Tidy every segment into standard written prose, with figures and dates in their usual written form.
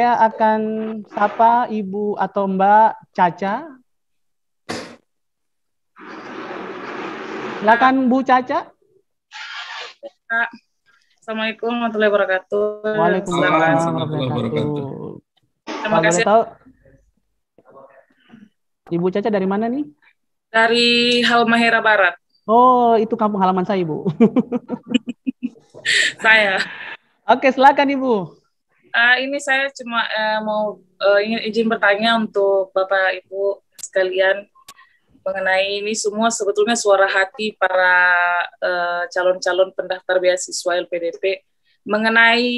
saya akan sapa Ibu atau Mbak Caca. Silakan Bu Caca. Assalamualaikum warahmatullahi wabarakatuh. Waalaikumsalam warahmatullahi wabarakatuh. Terima Kalau kasih. boleh tahu, Ibu Caca dari mana nih? Dari Halmahera Barat. Oh, itu kampung halaman saya, Ibu. Saya. Oke, silakan Ibu. Ini saya cuma mau ingin izin bertanya untuk Bapak Ibu sekalian mengenai ini semua sebetulnya suara hati para calon-calon pendaftar beasiswa LPDP mengenai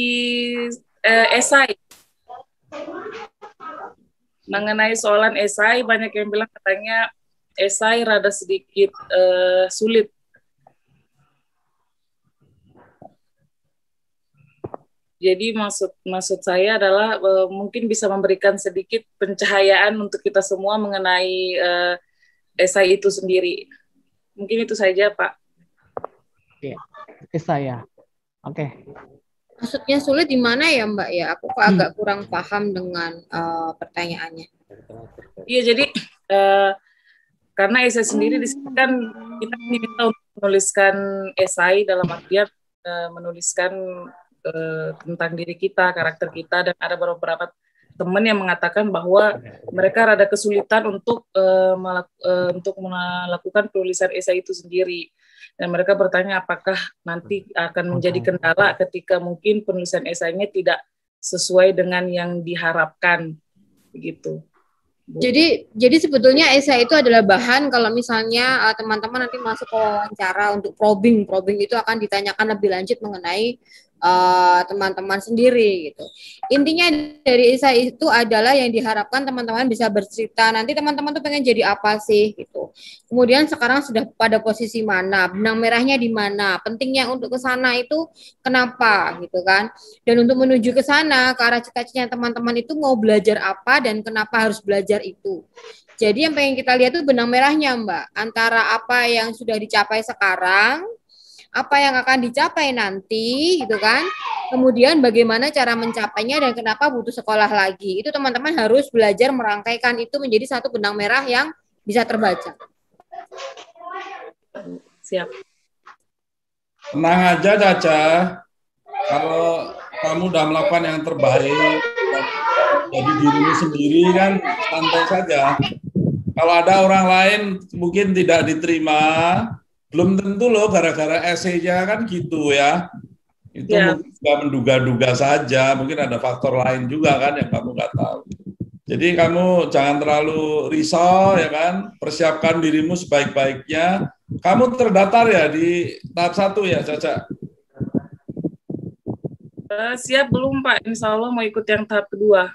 esai. Mengenai soalan esai, banyak yang bilang katanya esai rada sedikit sulit. Jadi maksud saya adalah mungkin bisa memberikan sedikit pencahayaan untuk kita semua mengenai esai itu sendiri. Mungkin itu saja, Pak. Oke, esai ya. Oke. Maksudnya sulit di mana ya, Mbak ya? Aku kok agak kurang paham dengan pertanyaannya. Iya, jadi karena esai sendiri di sini kan kita diminta untuk menuliskan esai dalam artian menuliskan tentang diri kita, karakter kita, dan ada beberapa teman yang mengatakan bahwa mereka rada kesulitan untuk melakukan penulisan esai itu sendiri. Dan mereka bertanya apakah nanti akan menjadi kendala ketika mungkin penulisan esainya tidak sesuai dengan yang diharapkan, begitu. Jadi sebetulnya esai itu adalah bahan kalau misalnya teman-teman nanti masuk ke wawancara untuk probing itu akan ditanyakan lebih lanjut mengenai teman-teman sendiri gitu. Intinya dari esai itu adalah yang diharapkan teman-teman bisa bercerita nanti teman-teman tuh pengen jadi apa sih gitu. Kemudian sekarang sudah pada posisi mana, benang merahnya di mana, pentingnya untuk ke sana itu kenapa gitu kan. Dan untuk menuju ke sana ke arah cita-citanya teman-teman itu mau belajar apa dan kenapa harus belajar itu. Jadi yang pengen kita lihat itu benang merahnya, Mbak, antara apa yang sudah dicapai sekarang, apa yang akan dicapai nanti gitu kan, kemudian bagaimana cara mencapainya dan kenapa butuh sekolah lagi. Itu teman-teman harus belajar merangkaikan itu menjadi satu benang merah yang bisa terbaca. Siap. Tenang aja Caca, kalau kamu udah melakukan yang terbaik jadi dirimu sendiri kan santai saja. Kalau ada orang lain mungkin tidak diterima, belum tentu loh gara-gara esainya kan gitu ya. Itu mungkin juga menduga-duga saja, mungkin ada faktor lain juga kan yang kamu nggak tahu. Jadi kamu jangan terlalu risau ya kan, persiapkan dirimu sebaik-baiknya. Kamu terdaftar ya di tahap 1 ya Caca? Siap belum Pak, insya Allah mau ikut yang tahap 2.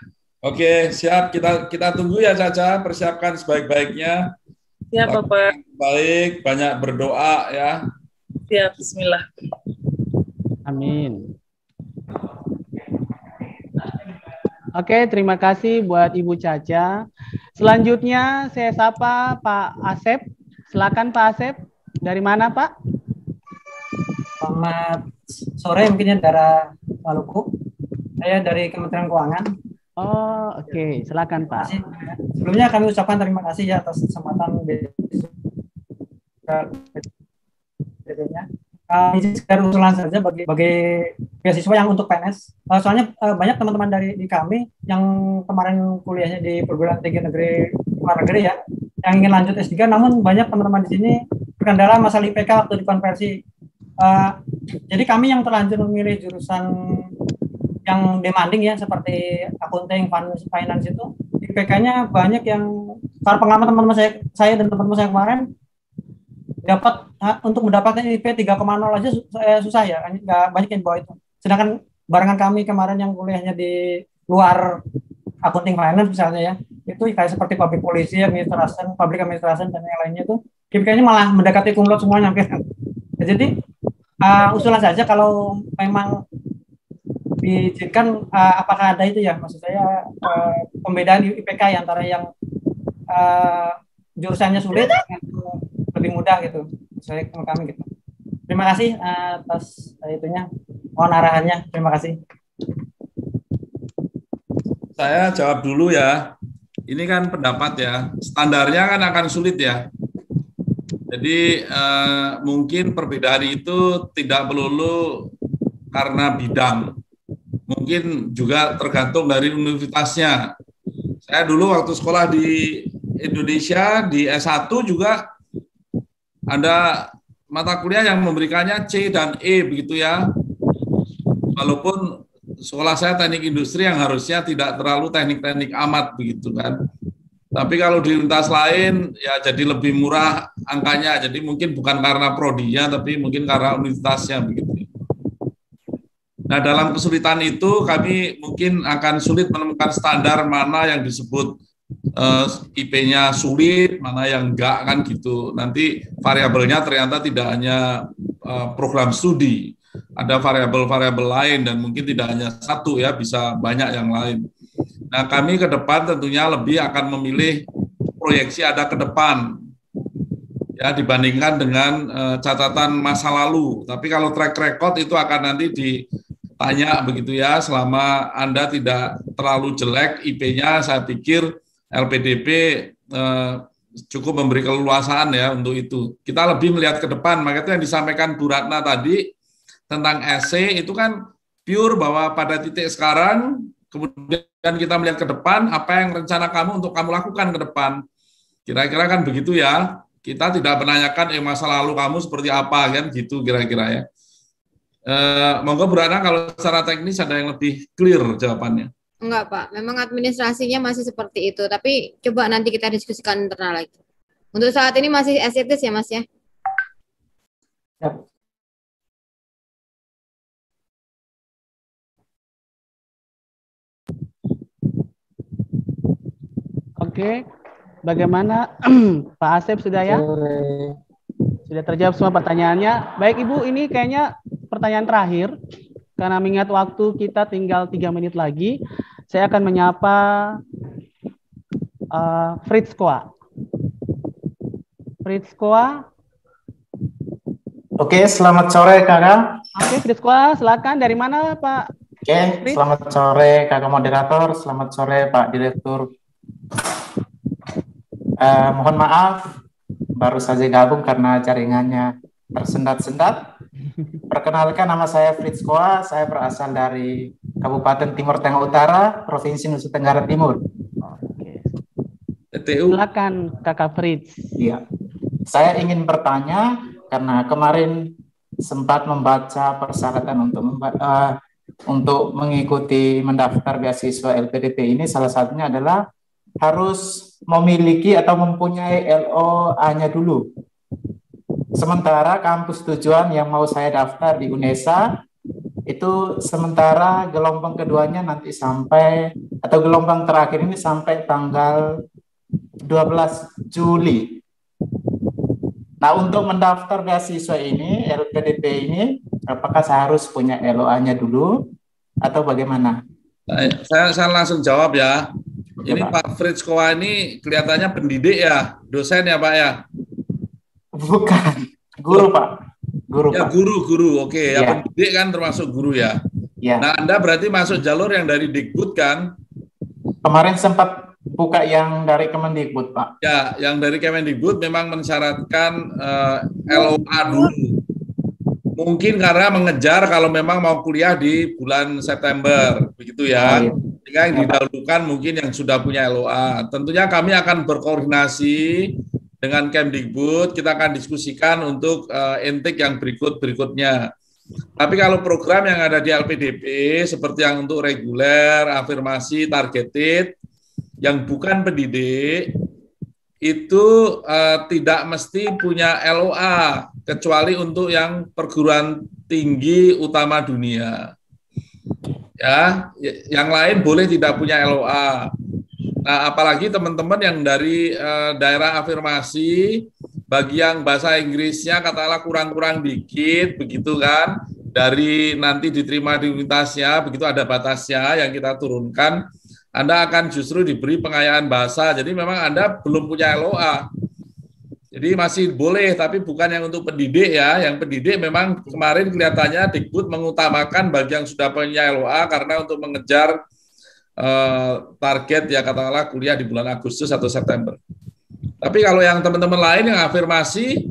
Oke, siap. Kita tunggu ya Caca, persiapkan sebaik-baiknya. Siap Bapak. Baik, banyak berdoa ya. Siap, bismillah. Amin. Oke, terima kasih buat Ibu Caca. Selanjutnya saya sapa Pak Asep. Silakan Pak Asep. Dari mana Pak? Selamat sore, mungkinnya dari Maluku. Saya dari Kementerian Keuangan. Oh, oke. Silakan Pak. Sebelumnya kami ucapkan terima kasih ya atas kesempatan BPD-nya. Ini sekedar usulan saja bagi beasiswa yang untuk PNS. Soalnya banyak teman-teman di kami yang kemarin kuliahnya di perguruan tinggi negeri luar negeri ya, yang ingin lanjut S3, namun banyak teman-teman di sini terkendala masalah IPK waktu dikonversi. Jadi kami yang terlanjur memilih jurusan yang demanding ya, seperti accounting, finance itu, IPK-nya banyak yang, para pengalaman teman-teman saya dan teman-teman saya kemarin, dapat untuk mendapatkan IP 3,0 aja susah ya, nggak banyak yang bawa itu. Sedangkan barengan kami kemarin yang kuliahnya di luar accounting finance misalnya ya, itu kayak seperti public policy, public administration dan yang lainnya itu, IP-nya malah mendekati cum laude semuanya. Jadi usulan saja kalau memang diizinkan, apakah ada itu ya, maksud saya pembedaan IPK ya, antara yang jurusannya sulit lebih mudah gitu, saya kami gitu. Terima kasih atas itunya, mohon arahannya. Terima kasih. Saya jawab dulu ya. Ini kan pendapat ya. Standarnya kan akan sulit ya. Jadi mungkin perbedaan itu tidak melulu karena bidang. Mungkin juga tergantung dari universitasnya. Saya dulu waktu sekolah di Indonesia, di S1 juga ada mata kuliah yang memberikannya C dan E begitu ya. Walaupun sekolah saya teknik industri yang harusnya tidak terlalu teknik-teknik amat begitu kan. Tapi kalau di universitas lain ya jadi lebih murah angkanya. Jadi mungkin bukan karena prodinya tapi mungkin karena universitasnya begitu. Nah, dalam kesulitan itu kami mungkin akan sulit menemukan standar mana yang disebut IP-nya sulit, mana yang enggak kan gitu. Nanti variabelnya ternyata tidak hanya program studi, ada variabel-variabel lain dan mungkin tidak hanya satu ya, bisa banyak yang lain. Nah, kami ke depan tentunya lebih akan memilih proyeksi ada ke depan ya dibandingkan dengan catatan masa lalu. Tapi kalau track record itu akan nanti ditanya begitu ya, selama Anda tidak terlalu jelek IP-nya, saya pikir LPDP cukup memberi keleluasaan ya untuk itu. Kita lebih melihat ke depan, makanya yang disampaikan Bu Ratna tadi tentang essay itu kan pure bahwa pada titik sekarang, kemudian kita melihat ke depan, apa yang rencana kamu untuk kamu lakukan ke depan. Kira-kira kan begitu ya. Kita tidak menanyakan masa lalu kamu seperti apa kan gitu kira-kira ya. Monggo Bu Ratna kalau secara teknis ada yang lebih clear jawabannya. Enggak, Pak. Memang administrasinya masih seperti itu. Tapi coba nanti kita diskusikan internal lagi. Untuk saat ini masih as it is ya, Mas ya? Yap. Oke, bagaimana Pak Asep sudah ya? Sudah terjawab semua pertanyaannya. Baik Ibu, ini kayaknya pertanyaan terakhir. Karena mengingat waktu kita tinggal 3 menit lagi, saya akan menyapa Fritz Koa. Fritz Koa. Oke, selamat sore Kakak. Oke, Fritz Koa, silakan. Dari mana Pak? Oke, selamat sore Kakak moderator, selamat sore Pak Direktur. Mohon maaf, baru saja gabung karena jaringannya tersendat-sendat. Perkenalkan, nama saya Fritz Koa, saya berasal dari Kabupaten Timur Tengah Utara, Provinsi Nusa Tenggara Timur. Oke. Silakan Kakak Fritz. Iya. Saya ingin bertanya karena kemarin sempat membaca persyaratan untuk mengikuti mendaftar beasiswa LPDP ini, salah satunya adalah harus memiliki atau mempunyai LOA-nya dulu. Sementara kampus tujuan yang mau saya daftar di UNESA itu sementara gelombang keduanya nanti sampai, atau gelombang terakhir ini sampai tanggal 12 Juli. Nah, untuk mendaftar beasiswa ini, LPDP ini, apakah saya harus punya LOA-nya dulu atau bagaimana? Saya langsung jawab ya. Oke, ini Pak Fritz Koa ini kelihatannya pendidik ya, dosen ya Pak ya? Bukan, guru Pak. Guru ya, Pak. Guru. Oke, ya. Ya, pendidik kan termasuk guru ya. ya. Nah, Anda berarti masuk jalur yang dari Dikbud kan? Kemarin sempat buka yang dari Kemendikbud Pak. Ya, yang dari Kemendikbud memang mensyaratkan LOA dulu. Mungkin karena mengejar kalau memang mau kuliah di bulan September, begitu ya. Iya. Sehingga yang didahulukan mungkin yang sudah punya LOA. Tentunya kami akan berkoordinasi dengan Kemdikbud, kita akan diskusikan untuk intake yang berikutnya. Tapi kalau program yang ada di LPDP, seperti yang untuk reguler, afirmasi, targeted, yang bukan pendidik, itu tidak mesti punya LOA, kecuali untuk yang perguruan tinggi utama dunia. Ya, yang lain boleh tidak punya LOA. Nah, apalagi teman-teman yang dari daerah afirmasi, bagi yang bahasa Inggrisnya katakanlah kurang-kurang dikit, begitu kan, dari nanti diterima di universitasnya, begitu ada batasnya yang kita turunkan, Anda akan justru diberi pengayaan bahasa. Jadi memang Anda belum punya LOA. Jadi masih boleh, tapi bukan yang untuk pendidik ya. Yang pendidik memang kemarin kelihatannya Dikbud mengutamakan bagi yang sudah punya LOA, karena untuk mengejar target ya katakanlah kuliah di bulan Agustus atau September. Tapi kalau yang teman-teman lain yang afirmasi,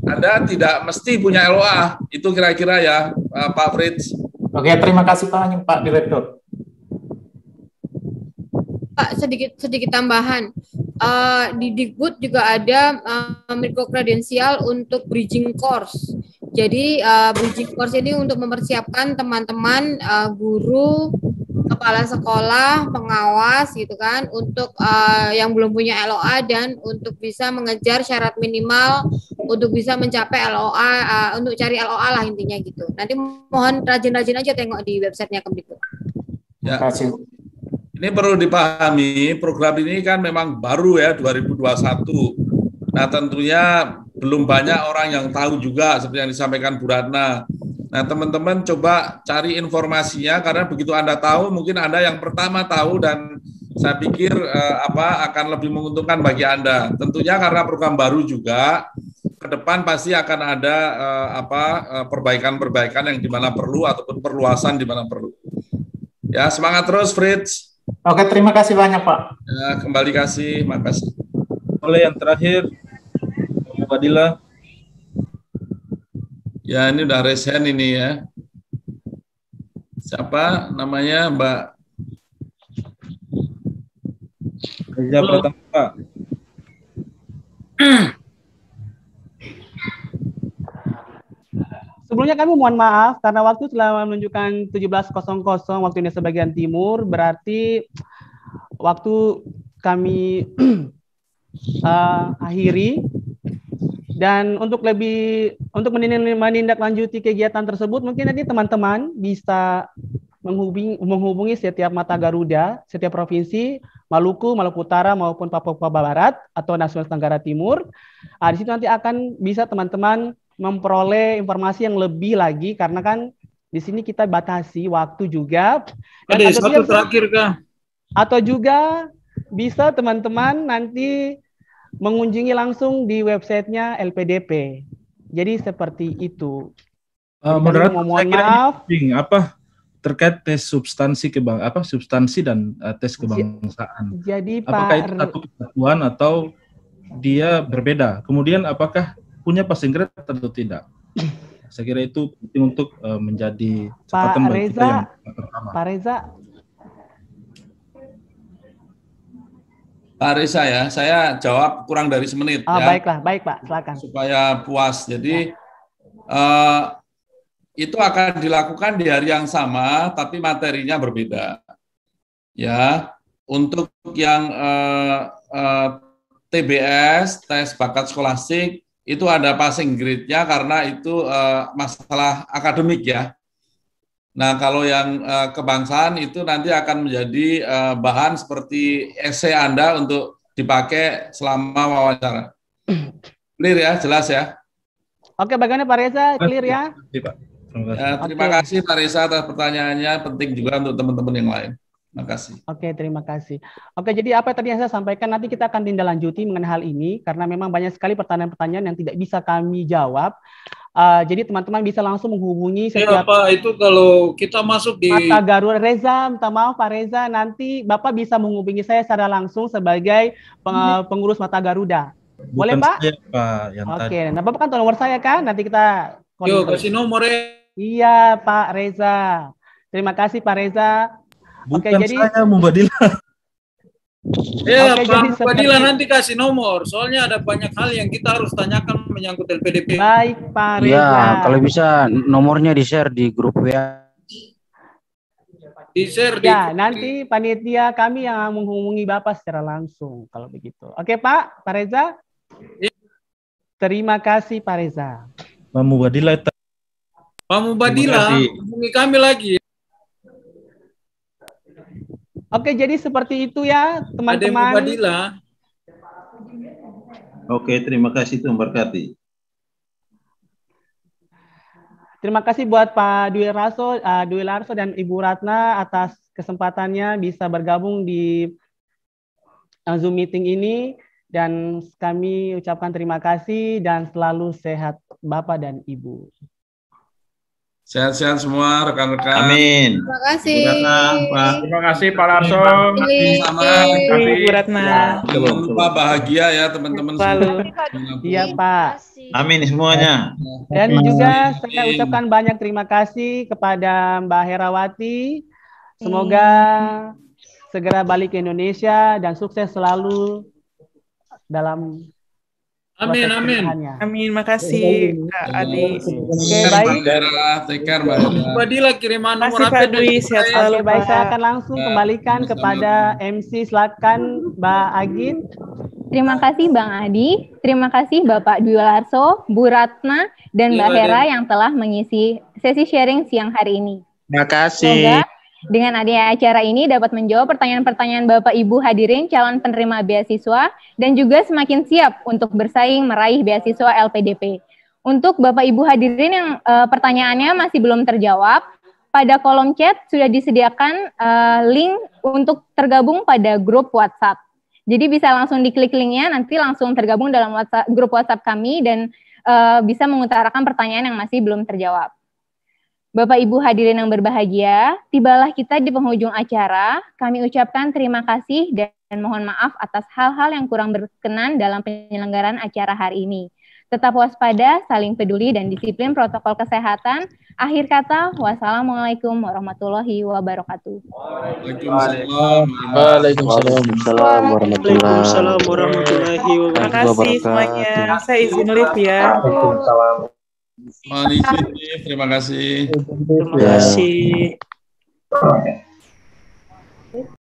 Anda tidak mesti punya LOA. Itu kira-kira ya, Pak Fritz. Oke, terima kasih Pak Direktur. Pak, sedikit tambahan. Di Dikbud juga ada microcredensial untuk bridging course. Jadi bridging course ini untuk mempersiapkan teman-teman guru, kepala sekolah, pengawas gitu kan, untuk yang belum punya LOA dan untuk bisa mengejar syarat minimal untuk bisa mencapai LOA, untuk cari LOA lah intinya gitu. Nanti mohon rajin-rajin aja tengok di websitenya Kemdikbud. Ya. Terima kasih. Ini perlu dipahami, program ini kan memang baru ya 2021. Nah tentunya belum banyak orang yang tahu juga seperti yang disampaikan Bu Ratna. Nah teman-teman coba cari informasinya karena begitu Anda tahu mungkin Anda yang pertama tahu dan saya pikir akan lebih menguntungkan bagi Anda. Tentunya karena program baru juga ke depan pasti akan ada perbaikan-perbaikan yang dimana perlu ataupun perluasan di mana perlu. Ya semangat terus Fritz. Oke, terima kasih banyak Pak. Ya, kembali kasih, makasih. Oleh yang terakhir, Bu Fadila. Ya, ini udah resen ini ya. Siapa namanya, Mbak? Reza Pratama, Pak. Sebelumnya kami mohon maaf karena waktu telah menunjukkan 17.00 waktu Indonesia bagian timur, berarti waktu kami akhiri. Dan untuk menindaklanjuti kegiatan tersebut, mungkin nanti teman-teman bisa menghubungi setiap mata Garuda, setiap provinsi, Maluku, Maluku Utara maupun Papua Barat atau Nasional Tenggara Timur. Di situ nanti akan bisa teman-teman memperoleh informasi yang lebih lagi karena kan di sini kita batasi waktu juga. Dan satu terakhir Kak. Atau juga bisa teman-teman nanti mengunjungi langsung di websitenya LPDP. Jadi seperti itu. Moderator, mohon maaf. Terkait tes substansi substansi dan tes kebangsaan. Jadi apakah itu satu kesatuan atau dia berbeda? Kemudian apakah punya passing grade atau tidak? Saya kira itu penting untuk menjadi catatan bagi kita yang pertama. Pak Reza. Pak Reza ya, saya jawab kurang dari semenit. Ya. Baik Pak, silakan. Supaya puas. Jadi itu akan dilakukan di hari yang sama, tapi materinya berbeda. Ya, untuk yang TBS, tes bakat skolastik, itu ada passing grade-nya karena itu masalah akademik ya. Nah, kalau yang kebangsaan itu nanti akan menjadi bahan seperti esai Anda untuk dipakai selama wawancara. Clear ya, jelas ya? Oke, bagaimana Pak Reza? Clear ya? Terima kasih Pak Reza atas pertanyaannya, penting juga untuk teman-teman yang lain. Terima kasih. Oke, terima kasih. Oke, jadi apa tadi yang saya sampaikan, nanti kita akan tindak lanjuti mengenai hal ini, karena memang banyak sekali pertanyaan-pertanyaan yang tidak bisa kami jawab. Jadi teman-teman bisa langsung menghubungi setiap... Pak, itu kalau kita masuk di... Mata Garuda, Reza, minta maaf Pak Reza, nanti Bapak bisa menghubungi saya secara langsung sebagai pengurus Mata Garuda. Boleh Pak? Saya, Pak, yang Oke, nah Bapak kan tahu nomor saya kan, nanti kita... Yo, kasih nomornya. Iya Pak Reza. Terima kasih Pak Reza. Bukan jadi saya Mubadila. Pak Mubadila nanti kasih nomor. Soalnya ada banyak hal yang kita harus tanyakan menyangkut LPDP. Baik Pak Reza. Ya, kalau bisa nomornya di-share di grup WA. Di-share ya, nanti panitia kami yang menghubungi Bapak secara langsung kalau begitu. Oke Pak Reza. Ya. Terima kasih Pak Reza. Pak Mubadila, hubungi kami lagi. Oke, jadi seperti itu ya, teman-teman. Oke, terima kasih Tuhan berkati. Terima kasih buat Pak Dwi Larso dan Ibu Ratna atas kesempatannya bisa bergabung di Zoom meeting ini, dan kami ucapkan terima kasih dan selalu sehat Bapak dan Ibu. Sehat-sehat semua rekan-rekan. Amin. Terima kasih. Terima kasih Pak Larso. Sama. Bu Ratna. Jangan lupa bahagia ya teman-teman semua. Iya Pak. Amin semuanya. Dan juga saya ucapkan banyak terima kasih kepada Mbak Herawati. Semoga segera balik ke Indonesia dan sukses selalu dalam Amin, amin. Amin, makasih Kak Adi. Oke, baik. Take care, Mbak Hera. Fadila kiriman nomor Makasih Pak Dwi, sehat selalu. Oke, baik, saya akan langsung kembalikan kepada MC, silakan Mbak Agit. Terima kasih Bang Adi, terima kasih Bapak Dwi Larso, Bu Ratna, dan Mbak Hera yang telah mengisi sesi sharing siang hari ini. Terima kasih. Semoga dengan adanya acara ini dapat menjawab pertanyaan-pertanyaan Bapak Ibu hadirin calon penerima beasiswa dan juga semakin siap untuk bersaing meraih beasiswa LPDP. Untuk Bapak Ibu hadirin yang pertanyaannya masih belum terjawab, pada kolom chat sudah disediakan link untuk tergabung pada grup WhatsApp. Jadi bisa langsung diklik linknya, nanti langsung tergabung dalam grup WhatsApp kami dan bisa mengutarakan pertanyaan yang masih belum terjawab. Bapak Ibu hadirin yang berbahagia, tibalah kita di penghujung acara. Kami ucapkan terima kasih dan mohon maaf atas hal-hal yang kurang berkenan dalam penyelenggaraan acara hari ini. Tetap waspada, saling peduli, dan disiplin protokol kesehatan. Akhir kata, wassalamualaikum warahmatullahi wabarakatuh. Waalaikumsalam warahmatullahi wabarakatuh. Terima kasih semuanya. Saya izin live ya. Terima kasih. Terima kasih.